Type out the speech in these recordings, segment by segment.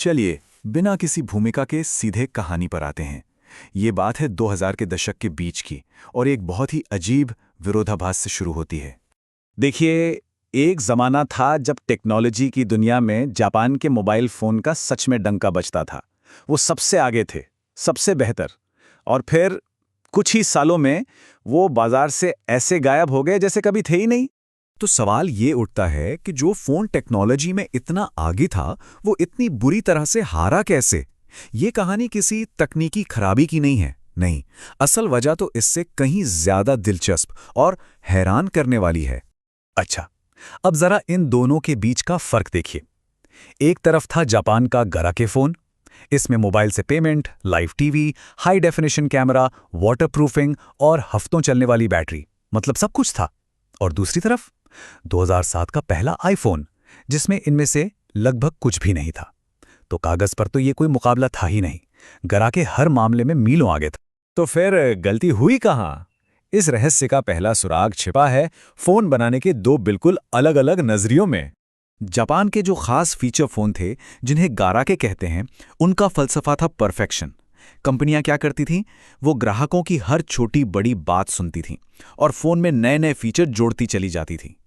चलिए बिना किसी भूमिका के सीधे कहानी पर आते हैं। ये बात है 2000 के दशक के बीच की और एक बहुत ही अजीब विरोधाभास से शुरू होती है। देखिए, एक ज़माना था जब टेक्नोलॉजी की दुनिया में जापान के मोबाइल फ़ोन का सच में डंका बजता था। वो सबसे आगे थे, सबसे बेहतर। और फिर कुछ ही सालों में वो बाजार से ऐसे गायब हो गए जैसे कभी थे ही नहीं। तो सवाल ये उठता है कि जो फोन टेक्नोलॉजी में इतना आगे था, वो इतनी बुरी तरह से हारा कैसे? ये कहानी किसी तकनीकी खराबी की नहीं है, नहीं। असल वजह तो इससे कहीं ज्यादा दिलचस्प और हैरान करने वाली है। अच्छा, अब जरा इन दोनों के बीच का फर्क देखिए। एक तरफ था जापान का गाराके फोन। इसमें मोबाइल से payment, live TV, high definition camera, waterproofing और हफ्तों चलने वाली बैटरी, मतलब सब कुछ था। और दूसरी तरफ 2007 का पहला आईफोन, जिसमें इनमें से लगभग कुछ भी नहीं था। तो कागज पर तो ये कोई मुकाबला था ही नहीं। गाराके हर मामले में मीलों आगे था। तो फिर गलती हुई कहाँ? इस रहस्य का पहला सुराग छिपा है फोन बनाने के दो बिल्कुल अलग अलग नजरियों में। जापान के जो खास फीचर फोन थे, जिन्हें गाराके कहते हैं, उनका फलसफा था परफेक्शन। कंपनियां क्या करती थीं? वो ग्राहकों की हर छोटी बड़ी बात सुनती थीं और फोन में नए नए फीचर जोड़ती चली जाती थीं।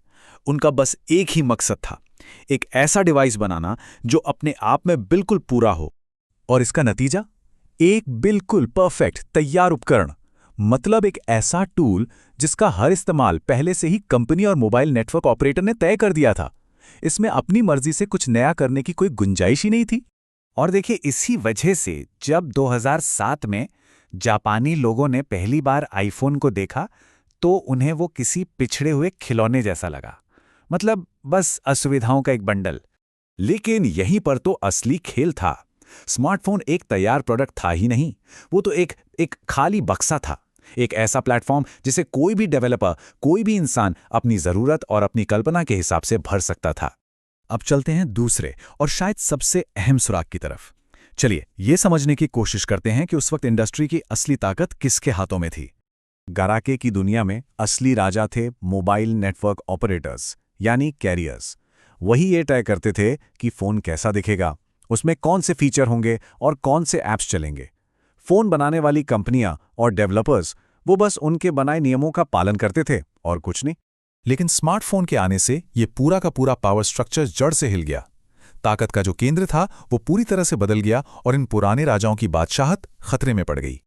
उनका बस एक ही मकसद था, एक ऐसा डिवाइस बनाना जो अपने आप में बिल्कुल पूरा हो। और इसका नतीजा? एक बिल्कुल परफेक्ट तैयार उपकरण। मतलब एक ऐसा टूल जिसका हर इस्तेमाल पहले से ही कंपनी और मोबाइल नेटवर्क ऑपरेटर ने तय कर दिया था। इसमें अपनी मर्जी से कुछ नया करने की कोई गुंजाइश ही नहीं थी। और देखिए, इसी वजह से जब 2007 में जापानी लोगों ने पहली बार आईफोन को देखा तो उन्हें वो किसी पिछड़े हुए खिलौने जैसा लगा। मतलब बस असुविधाओं का एक बंडल। लेकिन यहीं पर तो असली खेल था। स्मार्टफोन एक तैयार प्रोडक्ट था ही नहीं, वो तो एक खाली बक्सा था। एक ऐसा प्लेटफॉर्म जिसे कोई भी डेवलपर, कोई भी इंसान अपनी ज़रूरत और अपनी कल्पना के हिसाब से भर सकता था। अब चलते हैं दूसरे और शायद सबसे अहम सुराग की तरफ। चलिए ये समझने की कोशिश करते हैं कि उस वक्त इंडस्ट्री की असली ताकत किसके हाथों में थी। गाराके की दुनिया में असली राजा थे मोबाइल नेटवर्क ऑपरेटर्स, यानी कैरियर्स। वही ये तय करते थे कि फ़ोन कैसा दिखेगा, उसमें कौन से फीचर होंगे और कौन से ऐप्स चलेंगे। फ़ोन बनाने वाली कंपनियां और डेवलपर्स वो बस उनके बनाए नियमों का पालन करते थे और कुछ नहीं। लेकिन स्मार्टफोन के आने से ये पूरा का पूरा पावर स्ट्रक्चर जड़ से हिल गया। ताकत का जो केंद्र था वो पूरी तरह से बदल गया और इन पुराने राजाओं की बादशाहत खतरे में पड़ गई।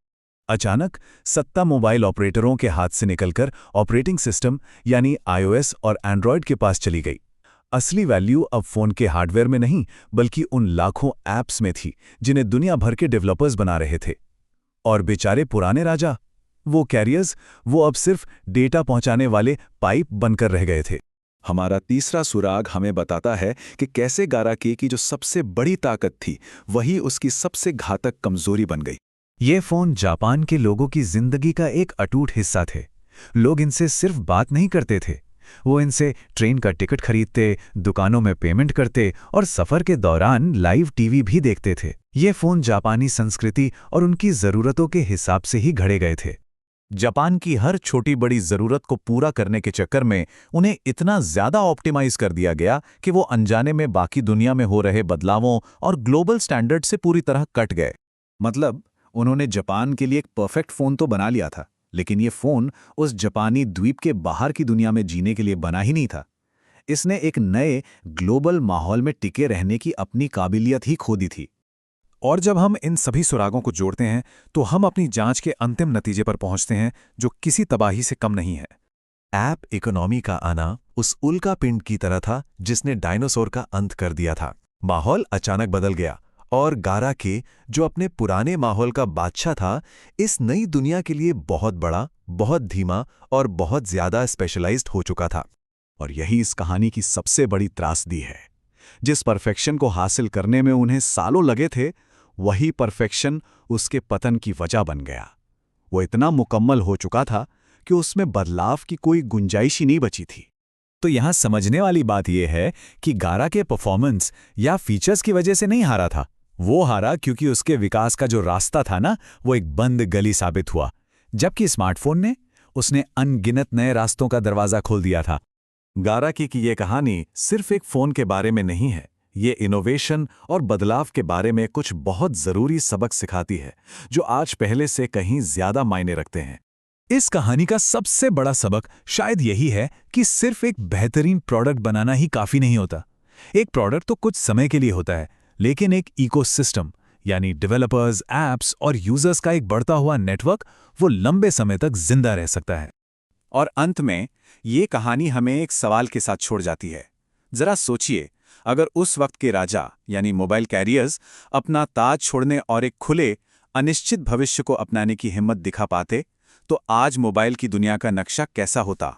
अचानक सत्ता मोबाइल ऑपरेटरों के हाथ से निकलकर ऑपरेटिंग सिस्टम यानी iOS और एंड्रॉयड के पास चली गई। असली वैल्यू अब फोन के हार्डवेयर में नहीं, बल्कि उन लाखों ऐप्स में थी जिन्हें दुनिया भर के डेवलपर्स बना रहे थे। और बेचारे पुराने राजा, वो कैरियर्स, वो अब सिर्फ डेटा पहुंचाने वाले पाइप बनकर रह गए थे। हमारा तीसरा सुराग हमें बताता है कि कैसे गाराके की जो सबसे बड़ी ताकत थी, वही उसकी सबसे घातक कमजोरी बन गई। ये फोन जापान के लोगों की जिंदगी का एक अटूट हिस्सा थे। लोग इनसे सिर्फ बात नहीं करते थे, वो इनसे ट्रेन का टिकट खरीदते, दुकानों में पेमेंट करते और सफर के दौरान लाइव टीवी भी देखते थे। ये फोन जापानी संस्कृति और उनकी जरूरतों के हिसाब से ही घड़े गए थे। जापान की हर छोटी बड़ी जरूरत को पूरा करने के चक्कर में उन्हें इतना ज्यादा ऑप्टिमाइज कर दिया गया कि वो अनजाने में बाकी दुनिया में हो रहे बदलावों और ग्लोबल स्टैंडर्ड से पूरी तरह कट गए। मतलब उन्होंने जापान के लिए एक परफेक्ट फोन तो बना लिया था, लेकिन ये फोन उस जापानी द्वीप के बाहर की दुनिया में जीने के लिए बना ही नहीं था। इसने एक नए ग्लोबल माहौल में टिके रहने की अपनी काबिलियत ही खो दी थी। और जब हम इन सभी सुरागों को जोड़ते हैं तो हम अपनी जांच के अंतिम नतीजे पर पहुंचते हैं, जो किसी तबाही से कम नहीं है। ऐप इकोनॉमी का आना उस उल्का पिंड की तरह था जिसने डायनासोर का अंत कर दिया था। माहौल अचानक बदल गया और गाराके, जो अपने पुराने माहौल का बादशाह था, इस नई दुनिया के लिए बहुत बड़ा, बहुत धीमा और बहुत ज्यादा स्पेशलाइज्ड हो चुका था। और यही इस कहानी की सबसे बड़ी त्रासदी है। जिस परफेक्शन को हासिल करने में उन्हें सालों लगे थे, वही परफेक्शन उसके पतन की वजह बन गया। वो इतना मुकम्मल हो चुका था कि उसमें बदलाव की कोई गुंजाइश ही नहीं बची थी। तो यहां समझने वाली बात यह है कि गाराके परफॉर्मेंस या फीचर्स की वजह से नहीं हारा था। वो हारा क्योंकि उसके विकास का जो रास्ता था ना, वो एक बंद गली साबित हुआ। जबकि स्मार्टफोन ने उसने अनगिनत नए रास्तों का दरवाजा खोल दिया था। गाराके की ये कहानी सिर्फ एक फोन के बारे में नहीं है, ये इनोवेशन और बदलाव के बारे में कुछ बहुत ज़रूरी सबक सिखाती है, जो आज पहले से कहीं ज़्यादा मायने रखते हैं। इस कहानी का सबसे बड़ा सबक शायद यही है कि सिर्फ एक बेहतरीन प्रोडक्ट बनाना ही काफ़ी नहीं होता। एक प्रोडक्ट तो कुछ समय के लिए होता है, लेकिन एक इकोसिस्टम यानी डेवलपर्स, ऐप्स और यूजर्स का एक बढ़ता हुआ नेटवर्क वो लंबे समय तक जिंदा रह सकता है। और अंत में ये कहानी हमें एक सवाल के साथ छोड़ जाती है। जरा सोचिए, अगर उस वक्त के राजा यानी मोबाइल कैरियर्स अपना ताज छोड़ने और एक खुले, अनिश्चित भविष्य को अपनाने की हिम्मत दिखा पाते, तो आज मोबाइल की दुनिया का नक्शा कैसा होता।